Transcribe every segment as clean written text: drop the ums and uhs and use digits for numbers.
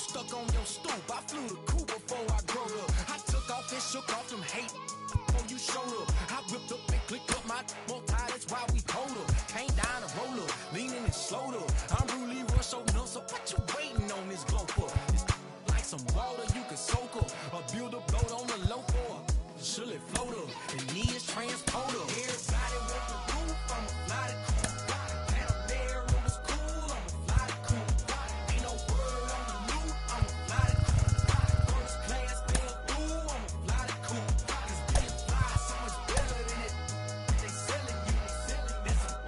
stuck on your stoop. I flew the coop before I grew up. I took off and shook off them hate before you showed up. I whipped up and clicked up my more tie, that's why we cold up. Came down and roll up, leaning and slowed up. I'm really rush open up, so what you waiting on this glow for? It's like some water you can soak up, or build a boat on the low for. Should it float up, and needs transport up. Everybody want the roof, I'ma fly the coop. And up there, it was cool, I'ma fly the coop. Ain't no word on the loop, I'ma fly the coop. First class fell through, I'ma fly the coop. Cause being fly so much better than it. They selling you, this I'm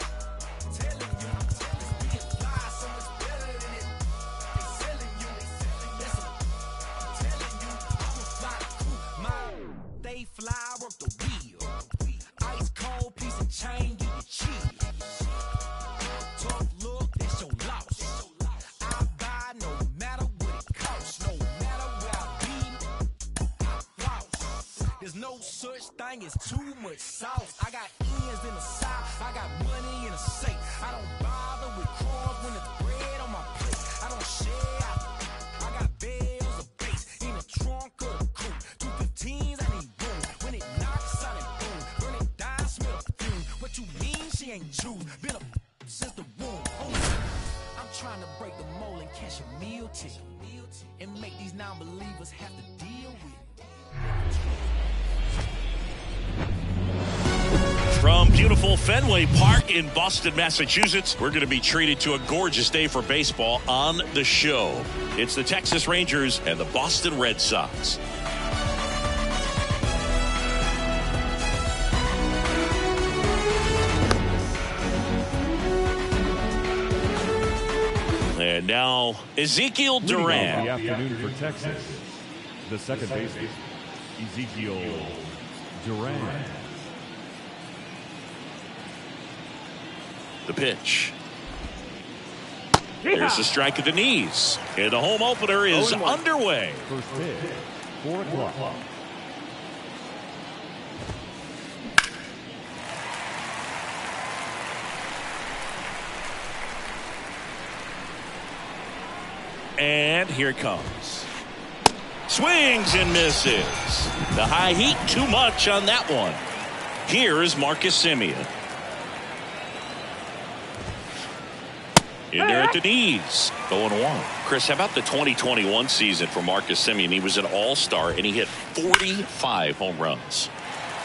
telling you. Cause being fly so much better than it. They selling you, this I'm telling you. I'ma fly the coop, they fly, work the wheel. Ice cold piece of chain, give you chill. Tough look, that's your loss. I buy no matter what it costs. No matter where I be, I floss. There's no such thing as too much sauce. I got ends in the south, I got money in the safe. I don't bother with crumbs when it's bread on my plate. I don't share, I got bells of bass in the trunk of the coupe. 215s, I need room. When it knocks, I need boom. Burn it down, smell the fume. What you mean she ain't Jew? Been a since the womb. I'm trying to break the mold and catch a meal ticket and make these non-believers have to deal with it. From beautiful Fenway Park in Boston, Massachusetts, we're going to be treated to a gorgeous day for baseball on the show. It's the Texas Rangers and the Boston Red Sox. And now Ezekiel Duran. The afternoon for Texas, the second baseman, Ezekiel Duran. The pitch. There's a strike at the knees. And the home opener is underway. First pitch, 4 o'clock. And here it comes. Swings and misses. The high heat, too much on that one. Here is Marcus Semien. In there at the knees. 0-1. Chris, how about the 2021 season for Marcus Semien? He was an all-star, and he hit 45 home runs.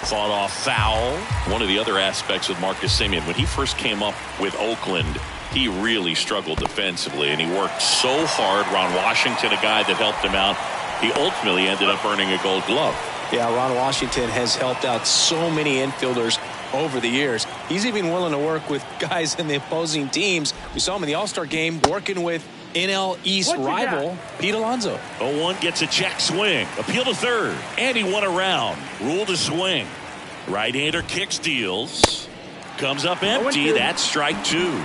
Fought off foul. One of the other aspects with Marcus Semien, when he first came up with Oakland, he really struggled defensively, and he worked so hard. Ron Washington, a guy that helped him out, he ultimately ended up earning a Gold Glove. Yeah, Ron Washington has helped out so many infielders over the years. He's even willing to work with guys in the opposing teams. We saw him in the All-Star game working with NL East rival Pete Alonso. 0-1 gets a check swing. Appeal to third. And he went around. Rule to swing. Right-hander kicks, deals. Comes up empty. That's strike 2.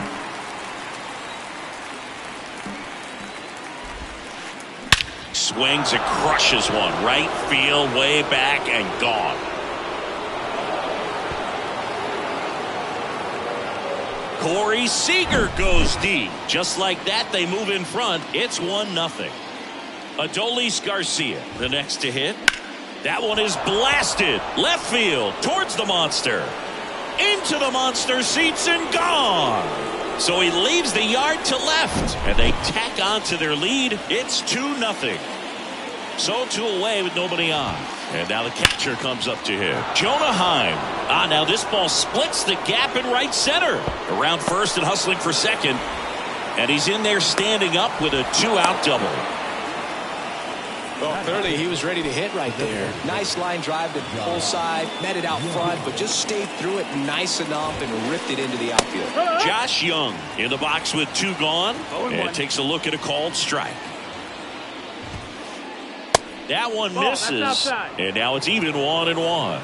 Swings and crushes one. Right field, way back, and gone. Corey Seager goes deep. Just like that, they move in front. It's 1-0. Adolis Garcia, the next to hit. That one is blasted. Left field, towards the monster. Into the monster seats and gone. So he leaves the yard to left, and they tack on to their lead. It's 2-0. So 2 away with nobody on. And now the catcher comes up to him. Jonah Heim. Now this ball splits the gap in right center. Around first and hustling for second. And he's in there standing up with a 2-out double. Well, clearly he was ready to hit right there. Nice line drive to pull side, met it out front, but just stayed through it nice enough and ripped it into the outfield. Josh Young in the box with 2 gone. And takes a look at a called strike. That one misses. And now it's even 1-1.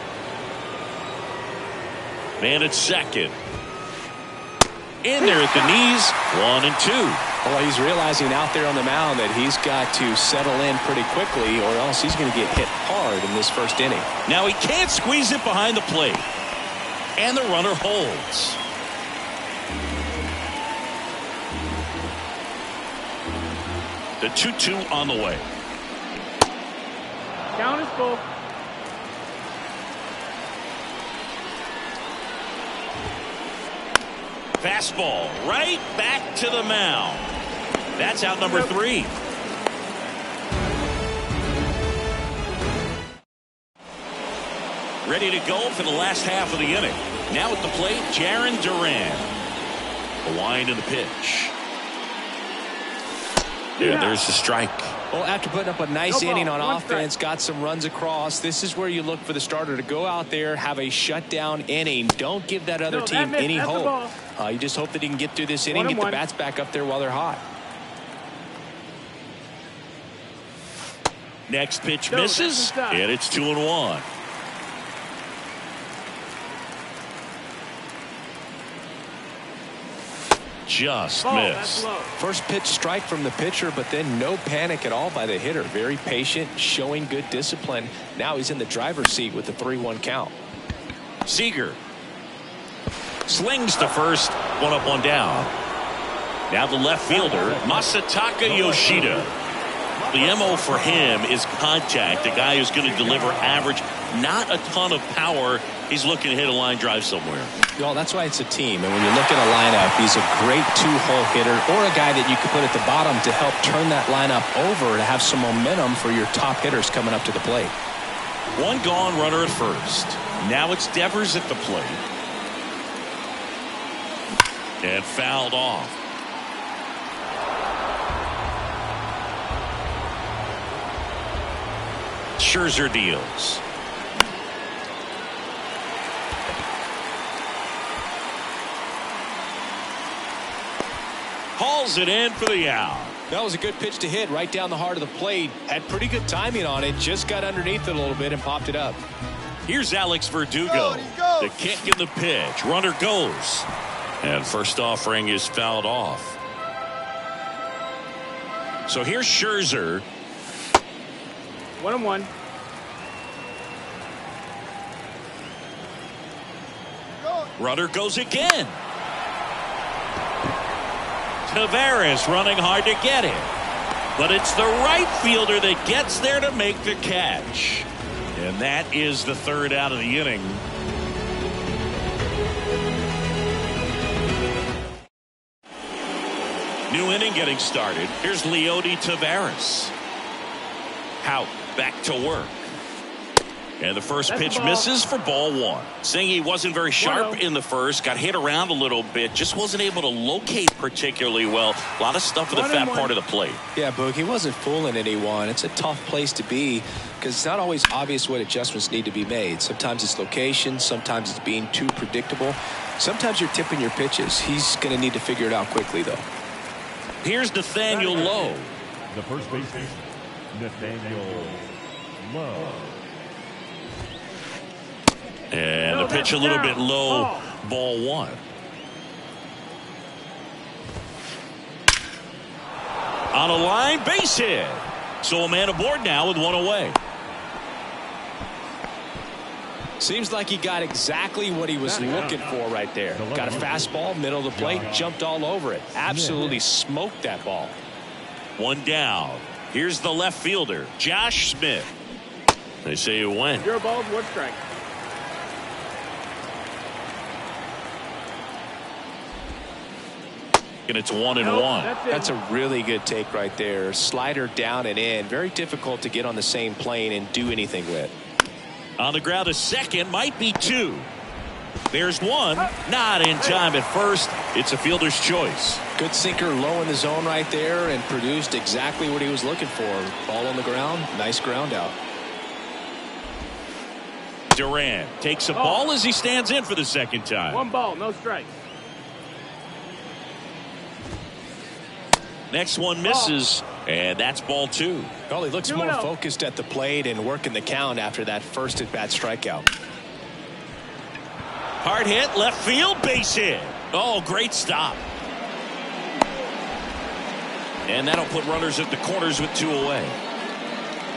Man at second. In there at the knees. 1-2. Well, he's realizing out there on the mound that he's got to settle in pretty quickly, or else he's going to get hit hard in this first inning. Now he can't squeeze it behind the plate. And the runner holds. The 2-2 on the way. Count is full. Fastball right back to the mound. That's out number 3. Ready to go for the last half of the inning. Now at the plate, Jarren Duran. The wind of the pitch. And there's the strike. Well, after putting up a nice inning on offense, got some runs across, this is where you look for the starter to go out there, have a shutdown inning. Don't give that other team any hope. You just hope that he can get through this inning, get the bats back up there while they're hot. Next pitch misses, and it's 2-1. Just missed. First pitch strike from the pitcher, but then no panic at all by the hitter. Very patient, showing good discipline. Now he's in the driver's seat with the 3-1 count. Seager slings to first, 1 up, 1 down. Now the left fielder, Masataka Yoshida. The MO for him is contact. A guy who's going to deliver average, not a ton of power. He's looking to hit a line drive somewhere. Well, that's why it's a team. And when you look at a lineup, he's a great 2-hole hitter or a guy that you could put at the bottom to help turn that lineup over to have some momentum for your top hitters coming up to the plate. 1 gone, runner at first. Now it's Devers at the plate. And fouled off. Scherzer deals. Hauls it in for the out. That was a good pitch to hit right down the heart of the plate. Had pretty good timing on it. Just got underneath it a little bit and popped it up. Here's Alex Verdugo. The kick and the pitch. Runner goes. And first offering is fouled off. So here's Scherzer. 1-1. Runner goes again. Tavares running hard to get it. But it's the right fielder that gets there to make the catch. And that is the 3rd out of the inning. New inning getting started. Here's Leody Tavares. Hout back to work. And the first pitch misses for ball 1. Saying he wasn't very sharp in the first. Got hit around a little bit. Just wasn't able to locate particularly well. A lot of stuff at the fat part of the plate. Yeah, Boog, he wasn't fooling anyone. It's a tough place to be because it's not always obvious what adjustments need to be made. Sometimes it's location. Sometimes it's being too predictable. Sometimes you're tipping your pitches. He's going to need to figure it out quickly, though. Here's Nathaniel Lowe. The first baseman, Nathaniel Lowe. And the pitch a little bit low, ball 1. On a line, base hit. So a man aboard now with 1 away. Seems like he got exactly what he was looking for right there. Got a fastball, middle of the plate, jumped all over it. Absolutely smoked that ball. 1 down. Here's the left fielder, Josh Smith. They say it went. 0 balls, 1 strike. And it's 1-1. That's a really good take right there. Slider down and in. Very difficult to get on the same plane and do anything with. On the ground, a second, might be 2. There's 1. Not in time at first. It's a fielder's choice. Good sinker low in the zone right there and produced exactly what he was looking for. Ball on the ground. Nice ground out. Duran takes a ball as he stands in for the second time. 1 ball, no strikes. Next one misses, and that's ball 2. Well, he looks more focused at the plate and working the count after that first at-bat strikeout. Hard hit, left field, base hit. Oh, great stop. And that'll put runners at the corners with 2 away.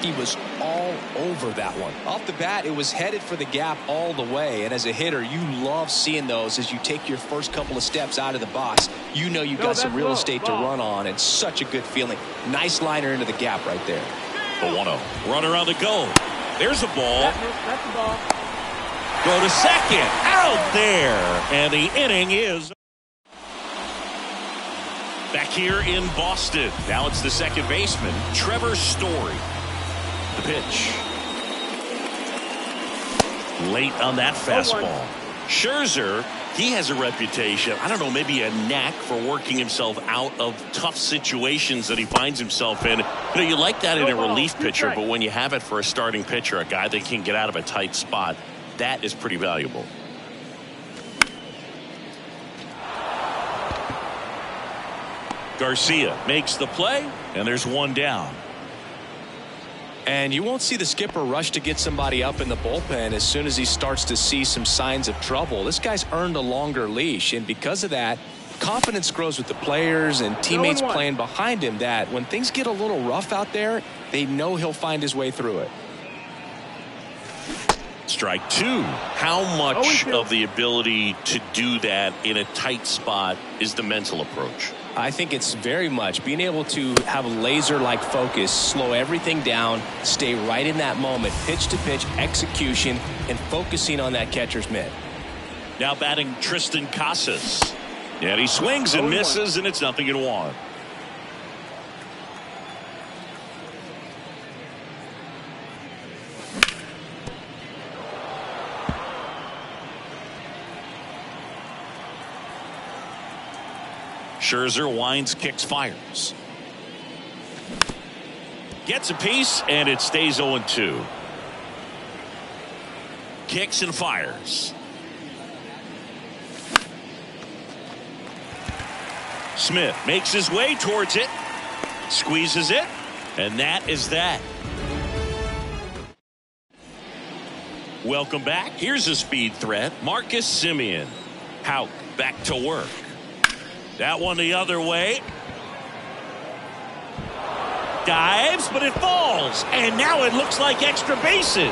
He was all over that one. Off the bat, it was headed for the gap all the way. And as a hitter, you love seeing those as you take your first couple of steps out of the box. You know you've got some real estate to run on, and such a good feeling. Nice liner into the gap right there. The 1-0. Runner on the go. There's a ball. That's the ball. Go to second. Out there. And the inning is back here in Boston. Now it's the second baseman, Trevor Story. The pitch. Late on that fastball. Scherzer, he has a reputation, I don't know, maybe a knack for working himself out of tough situations that he finds himself in. You know, you like that in a relief pitcher, but when you have it for a starting pitcher, a guy that can get out of a tight spot, that is pretty valuable. Garcia makes the play, and there's one down. And you won't see the skipper rush to get somebody up in the bullpen as soon as he starts to see some signs of trouble. This guy's earned a longer leash, and because of that, confidence grows with the players and teammates playing behind him, that when things get a little rough out there, they know he'll find his way through it. Strike two. How much of the ability to do that in a tight spot is the mental approach? I think it's very much being able to have a laser-like focus, slow everything down, stay right in that moment, pitch-to-pitch execution, and focusing on that catcher's mitt. Now batting Tristan Casas. And he swings and misses, and it's 0-1. Scherzer winds, kicks, fires. Gets a piece, and it stays 0-2. Kicks and fires. Smith makes his way towards it. Squeezes it. And that is that. Welcome back. Here's a speed threat. Marcus Semien. Houck back to work. That one the other way. Dives, but it falls. And now it looks like extra bases.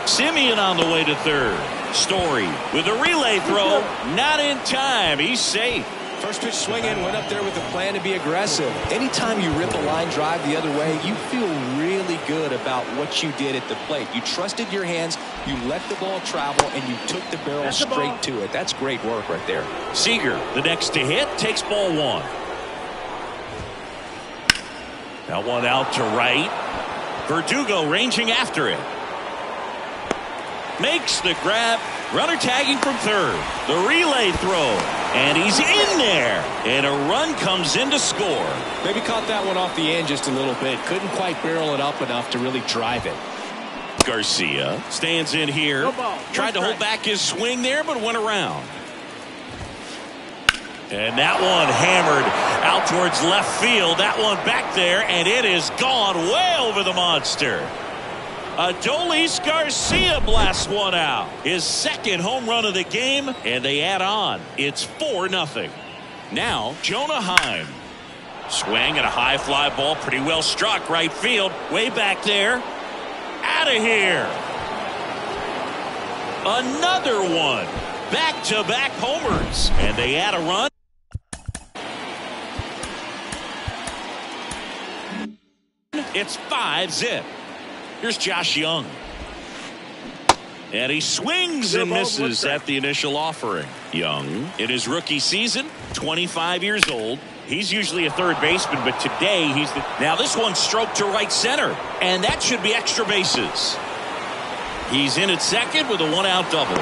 Semien on the way to third. Story with a relay throw. Not in time. He's safe. First pitch swinging, went up there with a plan to be aggressive. Anytime you rip a line drive the other way, you feel really good about what you did at the plate. You trusted your hands, you let the ball travel, and you took the barrel straight to it. That's great work right there. Seager, the next to hit, takes ball one. That one out to right. Verdugo ranging after it. Makes the grab. Runner tagging from third. The relay throw. And he's in there. And a run comes in to score. Maybe caught that one off the end just a little bit. Couldn't quite barrel it up enough to really drive it. Garcia stands in here. Tried to hold back his swing there, but went around. And that one hammered out towards left field. That one back there, and it is gone way over the monster. Adolis Garcia blasts one out. His second home run of the game, and they add on. It's 4-0. Now, Jonah Heim. Swing and a high fly ball, pretty well struck right field. Way back there. Out of here. Another one. Back-to-back homers. And they add a run. It's 5-0. Here's Josh Young. And he swings and misses at the initial offering. Young, in his rookie season, 25 years old. He's usually a third baseman, but today he's the... Now this one's stroked to right center, and that should be extra bases. He's in at second with a one-out double.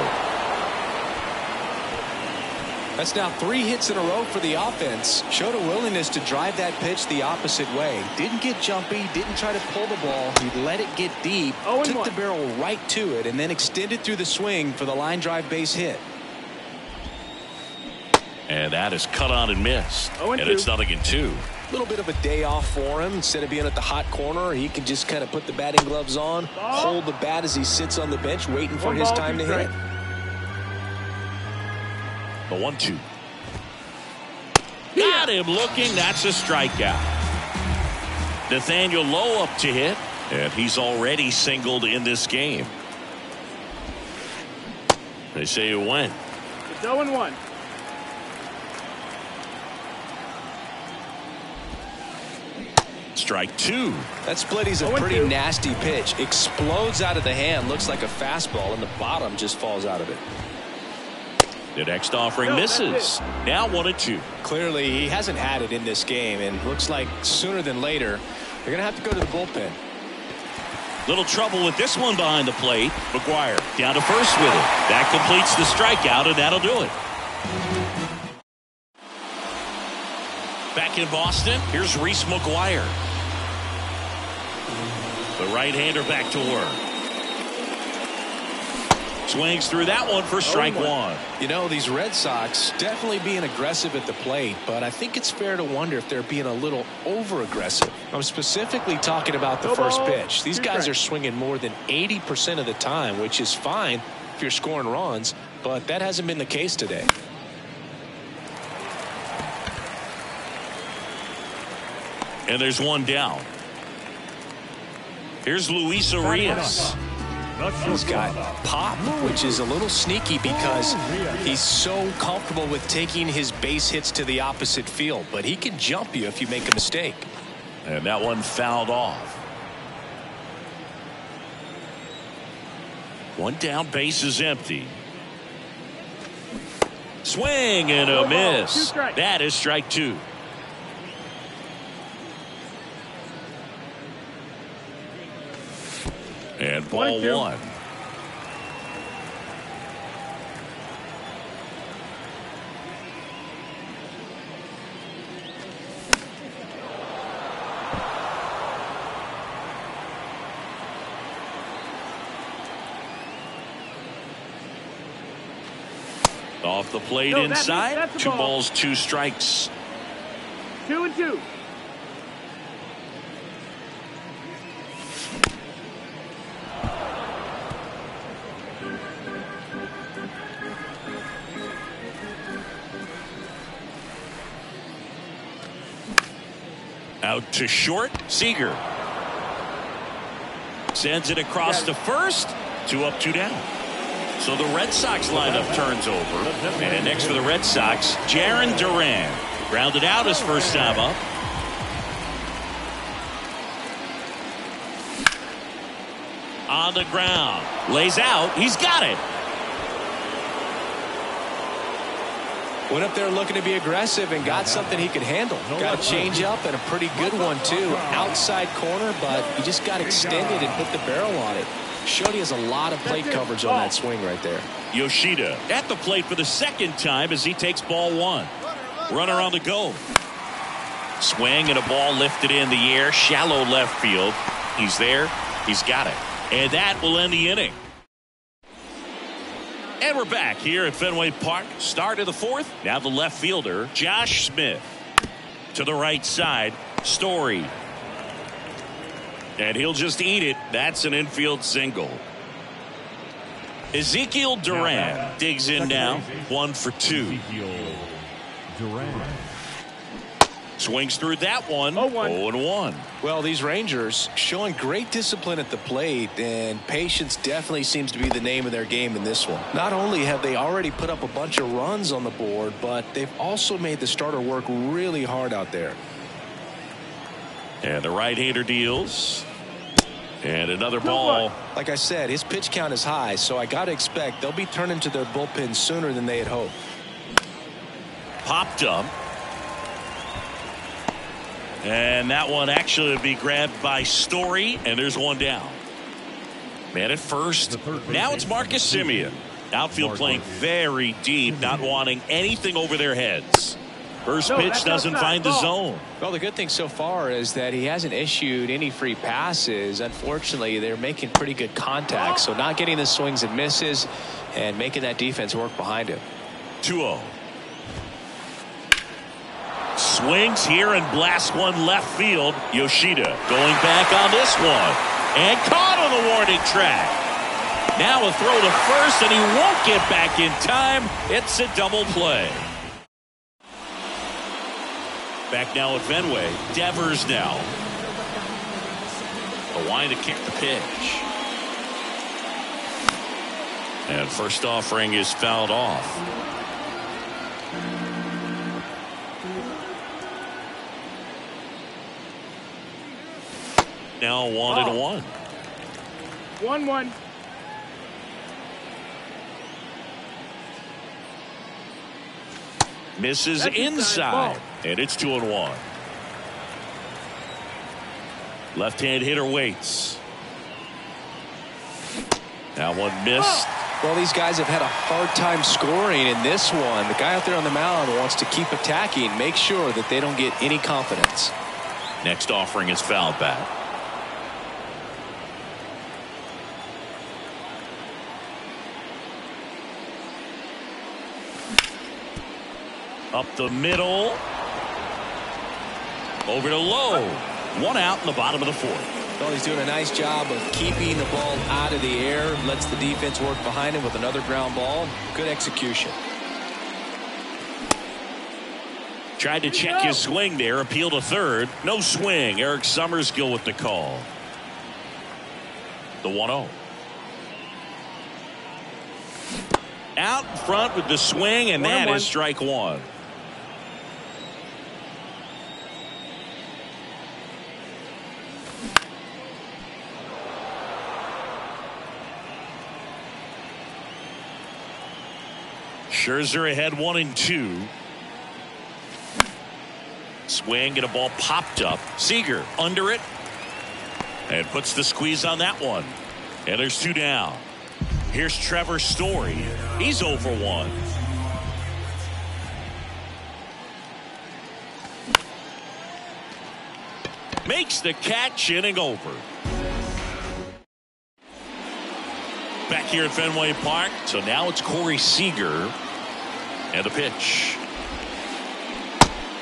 That's now 3 hits in a row for the offense. Showed a willingness to drive that pitch the opposite way. Didn't get jumpy, didn't try to pull the ball. He let it get deep, took the barrel right to it, and then extended through the swing for the line drive base hit. And that is cut on and missed. And it's 0-2. A little bit of a day off for him. Instead of being at the hot corner, he can just kind of put the batting gloves on, hold the bat as he sits on the bench waiting for his time to hit. The 1-2. Got him looking. That's a strikeout. Nathaniel Lowe up to hit. And he's already singled in this game. They say it went. It's 0-1. Strike two. That split is a pretty nasty pitch. Explodes out of the hand. Looks like a fastball, and the bottom just falls out of it. The next offering misses. Now 1-2. Clearly, he hasn't had it in this game, and looks like sooner than later, they're going to have to go to the bullpen. Little trouble with this one behind the plate. McGuire down to first with it. That completes the strikeout, and that'll do it. Back in Boston, here's Reese McGuire. The right-hander back to work. Swings through that one for strike one. You know, these Red Sox definitely being aggressive at the plate, but I think it's fair to wonder if they're being a little over-aggressive. I'm specifically talking about the first pitch. These guys are swinging more than 80% of the time, which is fine if you're scoring runs, but that hasn't been the case today. And there's one down. Here's Luis Arias. He's got pop, which is a little sneaky because he's so comfortable with taking his base hits to the opposite field, but he can jump you if you make a mistake. And that one fouled off. One down, base is empty. Swing and a miss. That is strike two. And ball one. Off the plate inside. That's 2 balls, 2 strikes. 2-2. Out to short. Seager sends it across to first. 2 up, 2 down. So the Red Sox lineup turns over. And next for the Red Sox, Jarren Duran. Grounded out his first time up. On the ground. Lays out. He's got it. Went up there looking to be aggressive and got something he could handle. Got a change up and a pretty good one too. Outside corner, but he just got extended and put the barrel on it. Showed he has a lot of plate coverage on that swing right there. Yoshida at the plate for the second time as he takes ball one. Runner on the go. Swing and a ball lifted in the air. Shallow left field. He's there. He's got it. And that will end the inning. And we're back here at Fenway Park. Start of the fourth. Now the left fielder, Josh Smith. To the right side, Story. And he'll just eat it. That's an infield single. Ezekiel Duran digs in now. 1 for 2. Ezekiel Duran. Swings through that one. 0-1. Well, these Rangers showing great discipline at the plate, and patience definitely seems to be the name of their game in this one. Not only have they already put up a bunch of runs on the board, but they've also made the starter work really hard out there. And the right-hander deals. And another ball. Like I said, his pitch count is high, so I got to expect they'll be turning to their bullpen sooner than they had hoped. Popped up. And that one actually would be grabbed by Story, and there's one down. Man at first. Now it's Marcus Semien. Outfield playing very deep, not wanting anything over their heads. First pitch doesn't find the zone. Well, the good thing so far is that he hasn't issued any free passes. Unfortunately, they're making pretty good contact, so not getting the swings and misses and making that defense work behind him. 2-0. Swings here and blasts one left field. Yoshida going back on this one. And caught on the warning track. Now a throw to first, and he won't get back in time. It's a double play. Back now at Fenway. Devers now. Line to kick the pitch. And first offering is fouled off. Now 1-1. 1-1. Misses That's inside. ball. And it's 2-1. Left-hand hitter waits. That one missed. Well, these guys have had a hard time scoring in this one. The guy out there on the mound wants to keep attacking, make sure that they don't get any confidence. Next offering is fouled back. Up the middle. Over to Lowe. One out in the bottom of the fourth. Well, he's doing a nice job of keeping the ball out of the air. Lets the defense work behind him with another ground ball. Good execution. Tried to check his swing there. Appeal to third. No swing. Eric Summerskill with the call. The 1-0. Out in front with the swing, and that is strike one. Scherzer ahead 1-2. Swing and a ball popped up. Seager under it and puts the squeeze on that one. And there's two down. Here's Trevor Story. He's 0 for 1. Makes the catch, inning over. Back here at Fenway Park. So now it's Corey Seager. And the pitch.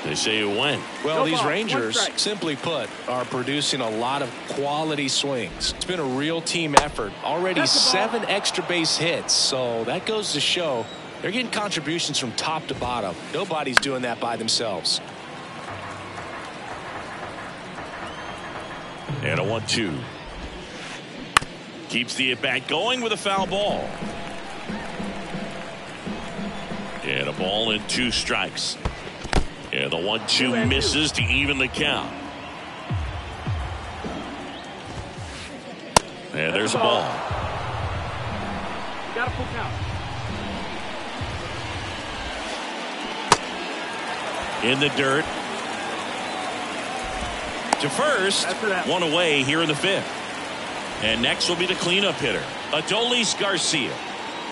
They say it went. Well, these Rangers, simply put, are producing a lot of quality swings. It's been a real team effort. Already 7 extra base hits. So that goes to show they're getting contributions from top to bottom. Nobody's doing that by themselves. And a 1-2. Keeps the at-bat going with a foul ball. And a ball and 2 strikes. And the 1-2 misses to even the count. And there's a ball. You got a full count. In the dirt. To first. One away here in the 5th. And next will be the cleanup hitter, Adolis Garcia.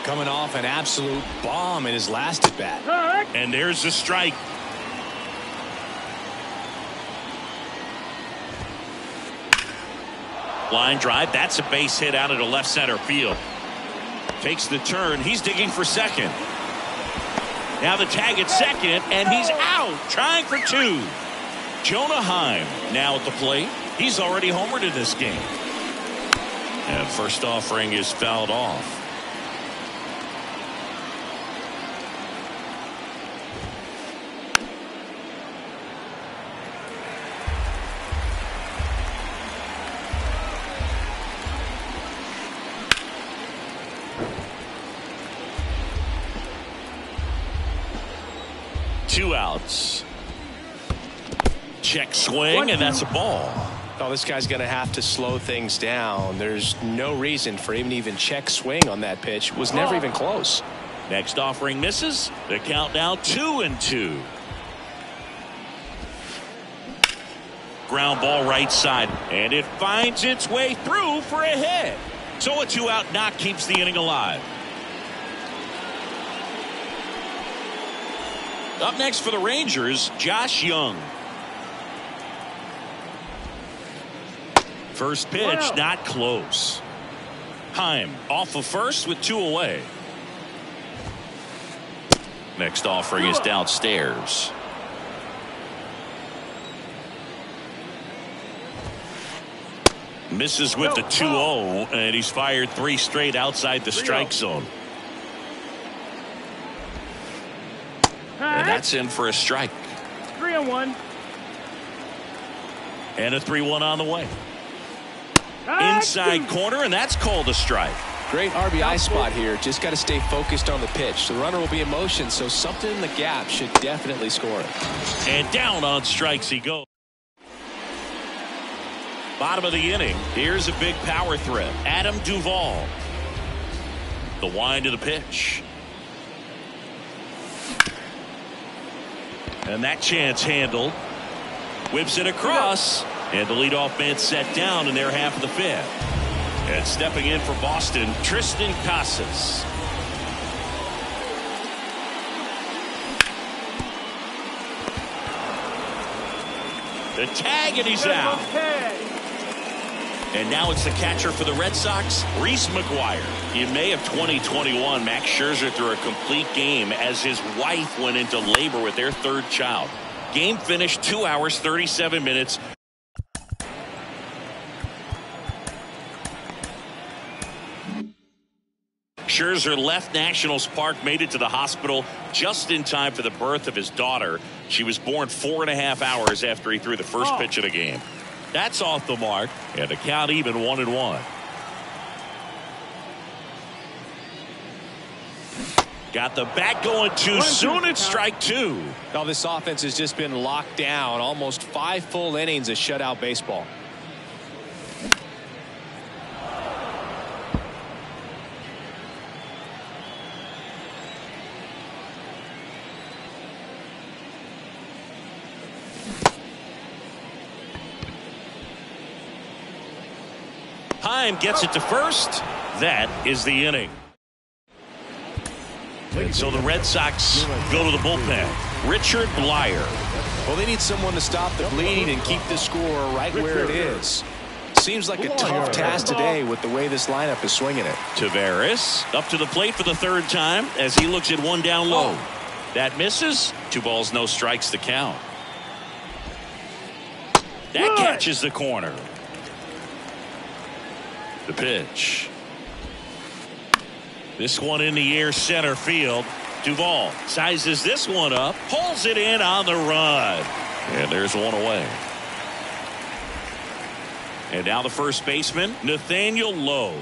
Coming off an absolute bomb in his last at bat. And there's the strike. Line drive. That's a base hit out into left center field. Takes the turn. He's digging for second. Now the tag at second, and he's out. Trying for 2. Jonah Heim now at the plate. He's already homered in this game. And first offering is fouled off. Two outs. Check swing, and that's a ball. Oh, this guy's going to have to slow things down. There's no reason for him to even check swing on that pitch. Was never even close. Next offering misses. The count now 2-2. Ground ball right side, and it finds its way through for a hit. So a 2-out knock keeps the inning alive. Up next for the Rangers, Josh Young. First pitch, not close. Heim off of first with 2 away. Next offering is downstairs. Misses with the 2-0, and he's fired 3 straight outside the strike zone. And that's in for a strike. 3-1. And a 3-1 on the way. inside corner, and that's called a strike. Great RBI spot here. Just got to stay focused on the pitch. The runner will be in motion, so something in the gap should definitely score it. And down on strikes he goes. Bottom of the inning. Here's a big power threat. Adam Duvall. The wind of the pitch. And that chance handled. Whips it across. And the leadoff man set down in their half of the fifth. And stepping in for Boston, Tristan Casas. The tag, and he's out. And now it's the catcher for the Red Sox, Reese McGuire. In May of 2021, Max Scherzer threw a complete game as his wife went into labor with their third child. Game finished 2 hours, 37 minutes. Scherzer left Nationals Park, made it to the hospital just in time for the birth of his daughter. She was born 4.5 hours after he threw the first pitch of the game. That's off the mark, and the count even 1-1. Got the bat going too soon. It's strike two. Now this offense has just been locked down. Almost 5 full innings of shutout baseball. Heim gets it to first. That is the inning. And so the Red Sox go to the bullpen. Richard Blyer. Well, they need someone to stop the bleed and keep the score right where it is. Seems like a tough task today with the way this lineup is swinging it. Taveras up to the plate for the third time as he looks at one down low. That misses. 2 balls, no strikes to count. That catches the corner. The pitch. This one in the air, center field. Duvall sizes this one up, pulls it in on the run, and there's one away. And now the first baseman, Nathaniel Lowe.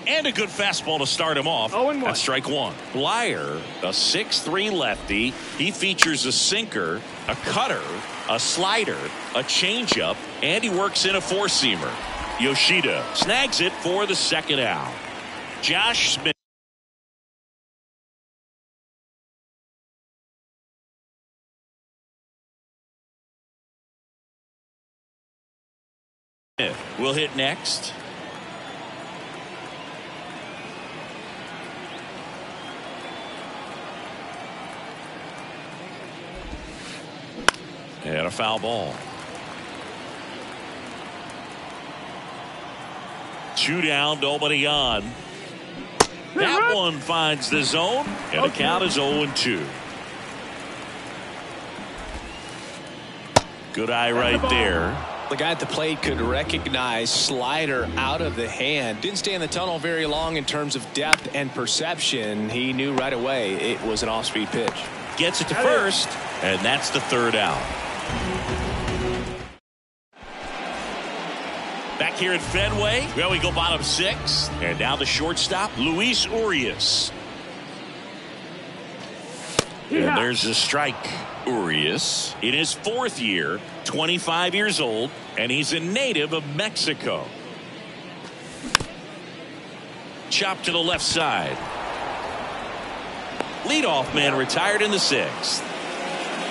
And a good fastball to start him off. That's strike one. Blyer, a 6'3" lefty. He features a sinker, a cutter, a slider, a changeup, and he works in a four-seamer. Yoshida snags it for the second out. Josh Smith will hit next. And a foul ball. 2 down, nobody on. That one finds the zone, and the count is 0-2. Good eye right there. The guy at the plate could recognize slider out of the hand. Didn't stay in the tunnel very long in terms of depth and perception. He knew right away it was an off-speed pitch. Gets it to first, and that's the third out. Back here at Fenway, well, we go bottom 6, and now the shortstop, Luis Urias. And there's a strike. Urias in his 4th year, 25 years old, and he's a native of Mexico. Chop to the left side. Leadoff man retired in the 6th.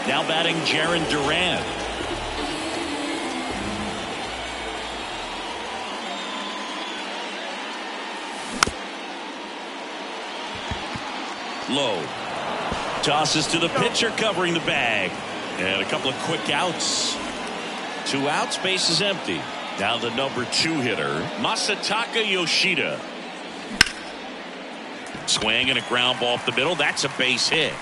Now batting Jarren Duran. Low. Tosses to the pitcher covering the bag. And a couple of quick outs. 2 outs, base is empty. Now the number 2 hitter, Masataka Yoshida. Swing and a ground ball up the middle. That's a base hit.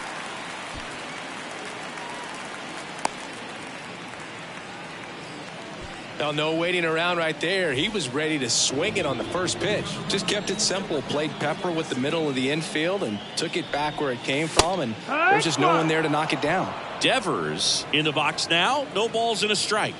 Now, no waiting around right there. He was ready to swing it on the first pitch. Just kept it simple. Played pepper with the middle of the infield and took it back where it came from. And there's just no one there to knock it down. Devers in the box now. No balls and a strike.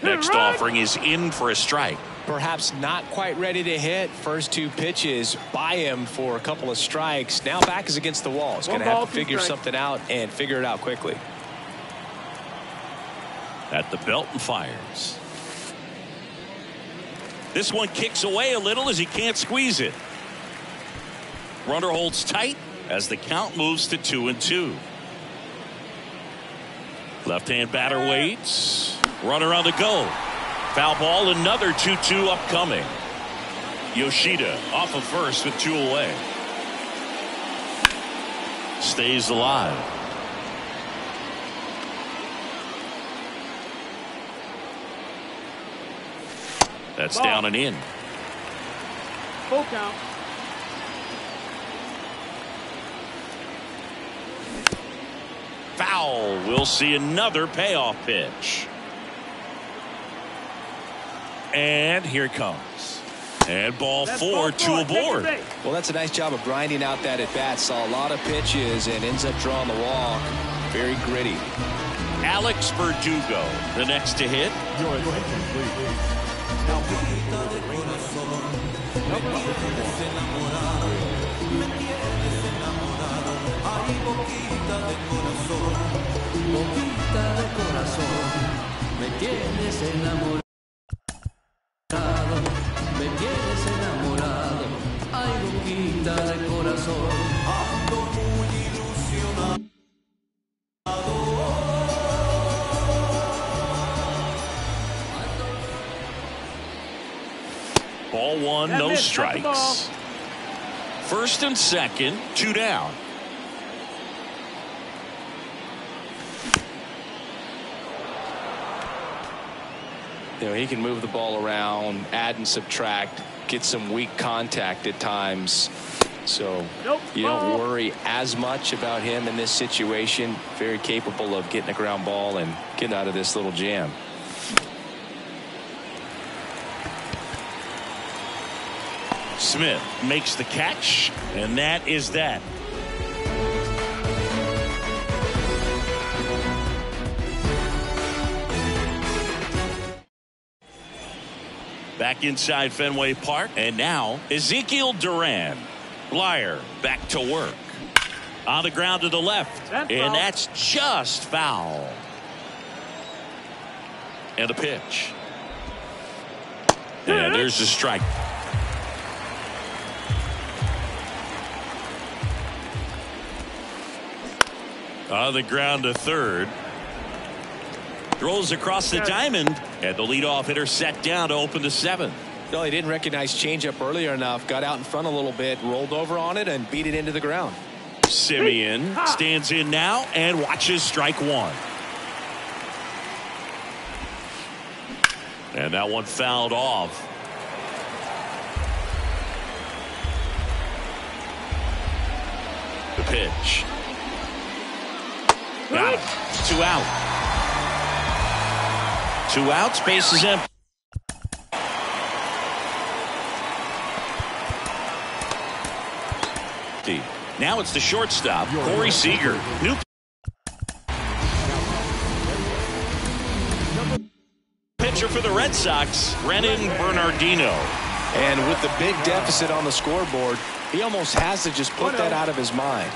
Next offering is in for a strike. Perhaps not quite ready to hit. First 2 pitches by him for a couple of strikes. Now back is against the wall. He's going to have to figure something out and figure it out quickly. At the belt and fires. This one kicks away a little as he can't squeeze it. Runner holds tight as the count moves to 2-2. Left-hand batter waits. Runner on the go. Foul ball, another 2-2 upcoming. Yoshida off of first with 2 away. Stays alive. That's down and in. Full count. Foul. We'll see another payoff pitch. And here it comes. And ball 4, 2 aboard. Well, that's a nice job of grinding out that at bat. Saw a lot of pitches and ends up drawing the walk. Very gritty. Alex Verdugo, the next to hit. Your attention, please. Ball 1, no strikes. First and second, 2 down. You know, he can move the ball around, add and subtract, get some weak contact at times. So you don't worry as much about him in this situation. Very capable of getting a ground ball and getting out of this little jam. Smith makes the catch, and that is that. Back inside Fenway Park, and now Ezekiel Duran. Blyer back to work. On the ground to the left, and that's just foul. And a pitch. And there's the strike. On the ground to third. Throws across the diamond, and the leadoff hitter set down to open the 7th. No, he didn't recognize changeup earlier enough. Got out in front a little bit, rolled over on it, and beat it into the ground. Simeon stands in now and watches strike 1. And that one fouled off. The pitch. Got it. 2 out. 2 outs, base is empty. Now it's the shortstop, Corey Seager. New pitcher for the Red Sox, Brennan Bernardino. And with the big deficit on the scoreboard, he almost has to just put that out of his mind.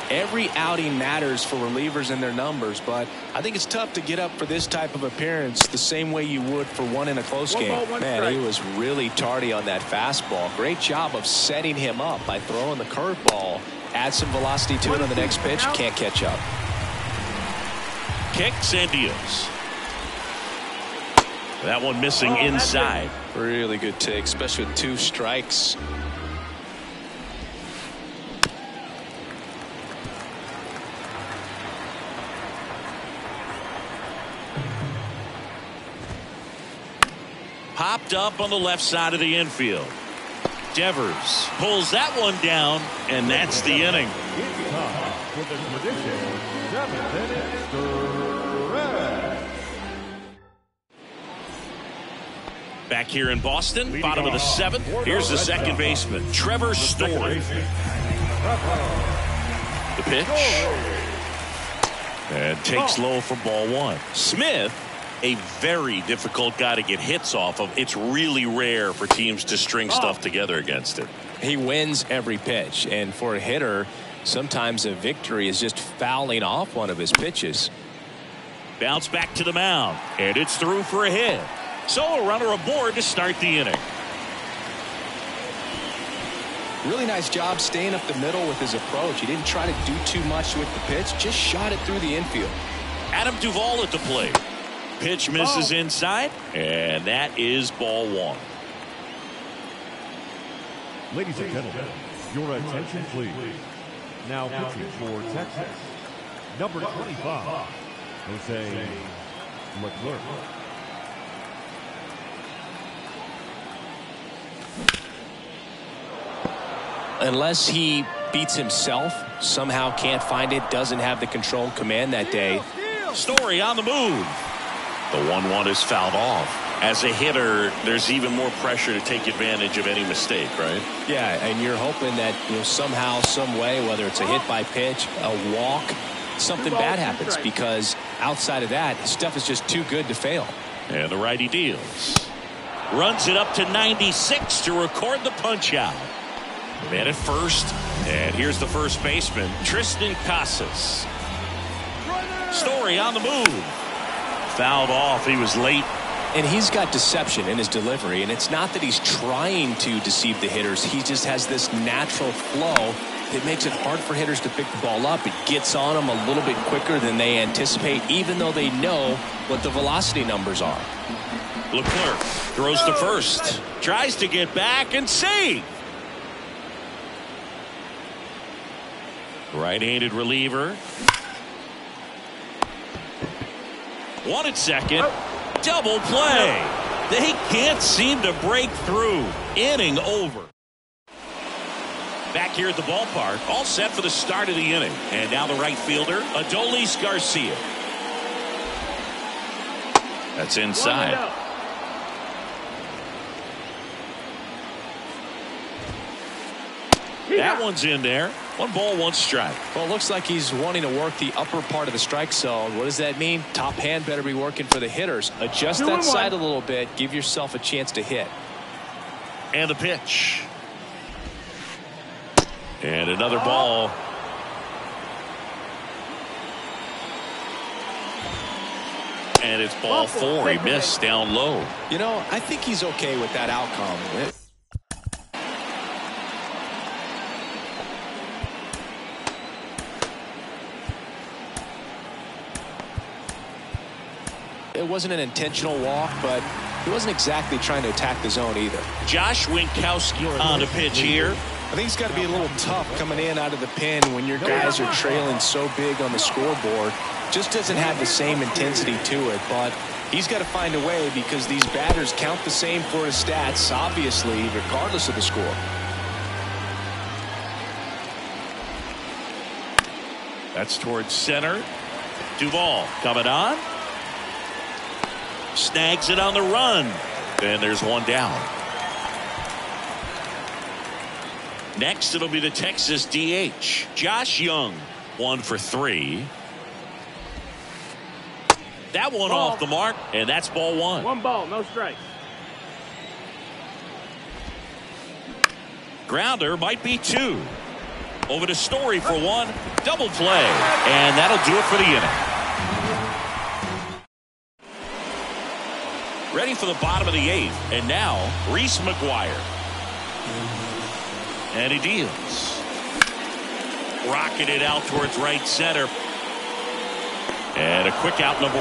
Every outing matters for relievers and their numbers, but I think it's tough to get up for this type of appearance the same way you would for one in a close game. Man, he was really tardy on that fastball. Great job of setting him up by throwing the curveball. Add some velocity to it on the next pitch. Can't catch up. Kicks and deals. That one missing inside. Really good take, especially with 2 strikes. Popped up on the left side of the infield. Devers pulls that one down, and that's the inning. It's time for the tradition 7th inning stretch. Back here in Boston, bottom of the 7th. Here's the second baseman, Trevor Story. The pitch. And takes low for ball 1. Smith a very difficult guy to get hits off of. It's really rare for teams to string stuff together against him. He wins every pitch, and for a hitter, sometimes a victory is just fouling off one of his pitches. Bounce back to the mound, and it's through for a hit. So a runner aboard to start the inning. Really nice job staying up the middle with his approach. He didn't try to do too much with the pitch, just shot it through the infield. Adam Duvall at the plate. Pitch misses inside, and that is ball one. Ladies and gentlemen, your attention please. Now pitching for Texas, number 25, Jose Leclerc. Unless he beats himself, somehow can't find it, doesn't have the control command that day. Story on the move. The 1-1 is fouled off. As a hitter, there's even more pressure to take advantage of any mistake, right? Yeah, and you're hoping that somehow, some way, whether it's a hit by pitch, a walk, something bad happens, because outside of that, stuff is just too good to fail. And the righty deals. Runs it up to 96 to record the punch out. Man at first, and here's the first baseman, Tristan Casas. Story on the move. Fouled off. He was late. And he's got deception in his delivery, and it's not that he's trying to deceive the hitters. He just has this natural flow that makes it hard for hitters to pick the ball up. It gets on them a little bit quicker than they anticipate, even though they know what the velocity numbers are. Leclerc throws to first. Tries to get back and save. Right-handed reliever. One at second. Double play. They can't seem to break through. Inning over. Back here at the ballpark, all set for the start of the inning. And now the right fielder, Adolis Garcia. That's inside. That one's in there. 1 ball, 1 strike. Well, it looks like he's wanting to work the upper part of the strike zone. What does that mean? Top hand better be working for the hitters. Adjust that side a little bit. Give yourself a chance to hit. And the pitch. And another ball. And it's ball 4. He missed down low. I think he's okay with that outcome. It wasn't an intentional walk, but he wasn't exactly trying to attack the zone either. Josh Winkowski on the pitch here. I think it's got to be a little tough coming in out of the pen when your guys are trailing so big on the scoreboard. Just doesn't have the same intensity to it, but he's got to find a way because these batters count the same for his stats, obviously, regardless of the score. That's towards center. Duvall coming on. Snags it on the run. And there's one down. Next, it'll be the Texas DH, Josh Young. 1 for 3. That one off the mark, and that's ball 1. 1 ball, no strikes. Grounder might be 2. Over to Story for 1. Double play. And that'll do it for the inning. Ready for the bottom of the 8th. And now, Reese McGuire. And he deals. Rocketed out towards right center. And a quick out, number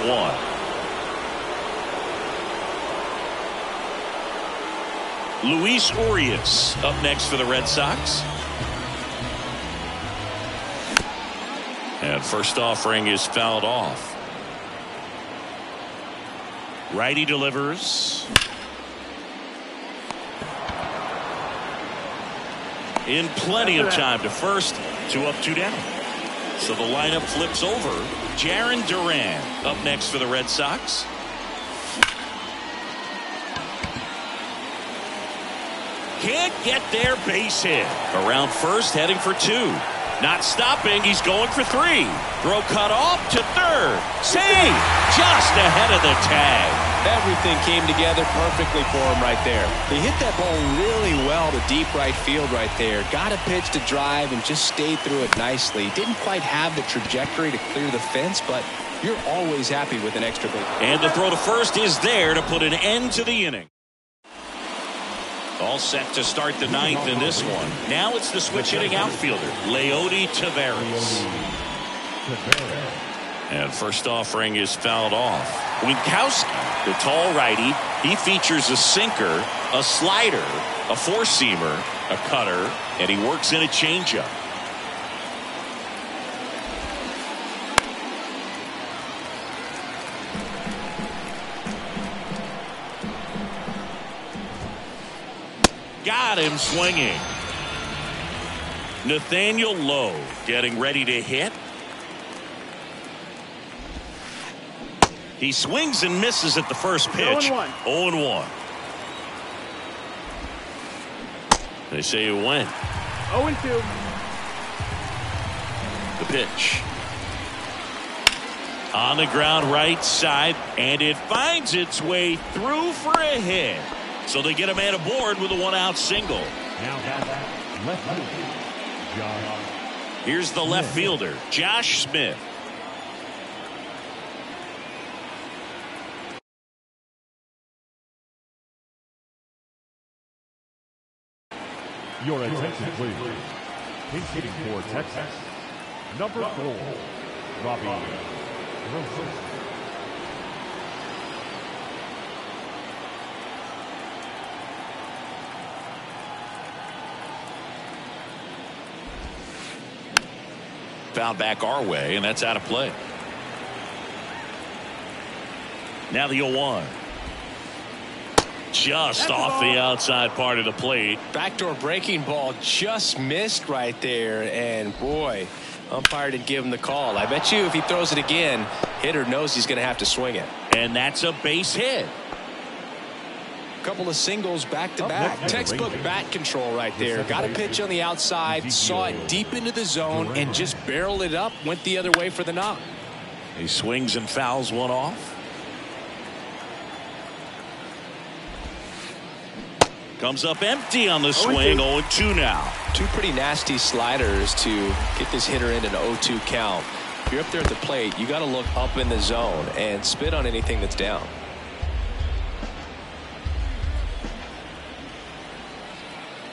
1. Luis Urias up next for the Red Sox. And first offering is fouled off. Righty delivers. In plenty of time to first. 2 up, 2 down. So the lineup flips over. Jarren Duran up next for the Red Sox. Can't get their base hit. Around first, heading for 2. Not stopping. He's going for 3. Throw cut off to third. Save. Just ahead of the tag. Everything came together perfectly for him right there. He hit that ball really well to deep right field right there. Got a pitch to drive and just stayed through it nicely. Didn't quite have the trajectory to clear the fence, but you're always happy with an extra base. And the throw to first is there to put an end to the inning. All set to start the 9th in this one. Now it's the switch hitting outfielder, Leody Taveras. And first offering is fouled off. Winkowski, the tall righty, he features a sinker, a slider, a four-seamer, a cutter, and he works in a changeup. Got him swinging. Nathaniel Lowe getting ready to hit. He swings and misses at the first pitch. 0-1. They say it went. 0-2. The pitch. On the ground right side, and it finds its way through for a hit. So they get a man aboard with a 1-out single. Now that's left fielder, Josh. Here's the left fielder, Josh Smith. Your attention, please. He's hitting for Texas. Number 4, Robbie Grossman. Foul back our way, and that's out of play. Now the 0-1. Just off the outside part of the plate. Backdoor breaking ball just missed right there, and boy, umpire didn't give him the call. I bet you if he throws it again, hitter knows he's going to have to swing it. And that's a base hit. Couple of singles back-to-back. Textbook bat control right there. Got a pitch on the outside, saw it deep into the zone, and just barreled it up, went the other way for the knock. He swings and fouls one off. Comes up empty on the swing. 0-2 now. 2 pretty nasty sliders to get this hitter in an 0-2 count. If you're up there at the plate, you got to look up in the zone and spit on anything that's down.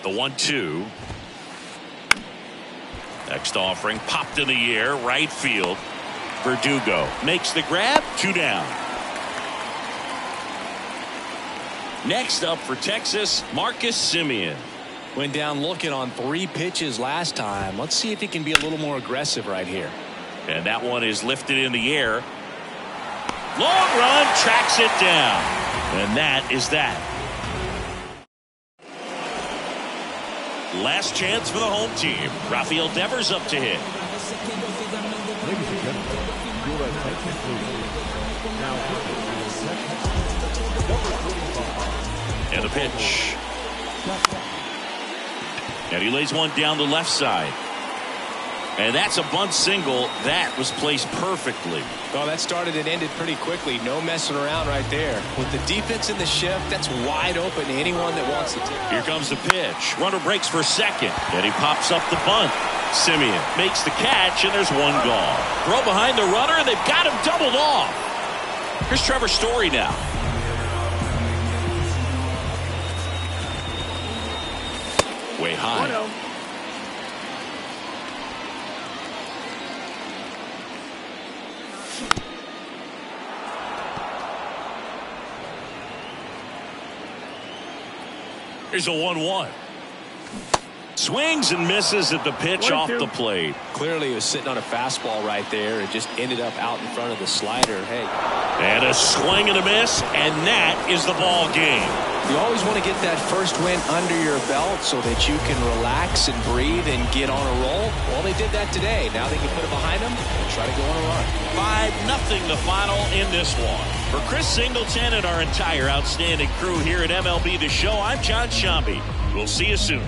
The 1-2. Next offering popped in the air, right field. Verdugo makes the grab, 2 down. Next up for Texas, Marcus Semien. Went down looking on 3 pitches last time. Let's see if he can be a little more aggressive right here. And that one is lifted in the air. Long run, tracks it down. And that is that. Last chance for the home team. Rafael Devers up to hit. Ladies and gentlemen, your attention, please. Now, number 45. And the pitch. And he lays one down the left side. And that's a bunt single. That was placed perfectly. Well, that started and ended pretty quickly. No messing around right there. With the defense in the shift, that's wide open to anyone that wants to take. Here comes the pitch. Runner breaks for second. And he pops up the bunt. Semien makes the catch, and there's one gone. Throw behind the runner, and they've got him doubled off. Here's Trevor Story now. Way high. 1-0. Here's a 1-1. Swings and misses at the pitch off the plate. Clearly he was sitting on a fastball right there and just ended up out in front of the slider. Hey. And a swing and a miss, and that is the ball game. You always want to get that first win under your belt so that you can relax and breathe and get on a roll. Well, they did that today. Now they can put it behind them and try to go on a run. 5-0 the final in this one. For Chris Singleton and our entire outstanding crew here at MLB The Show, I'm John Shambi. We'll see you soon.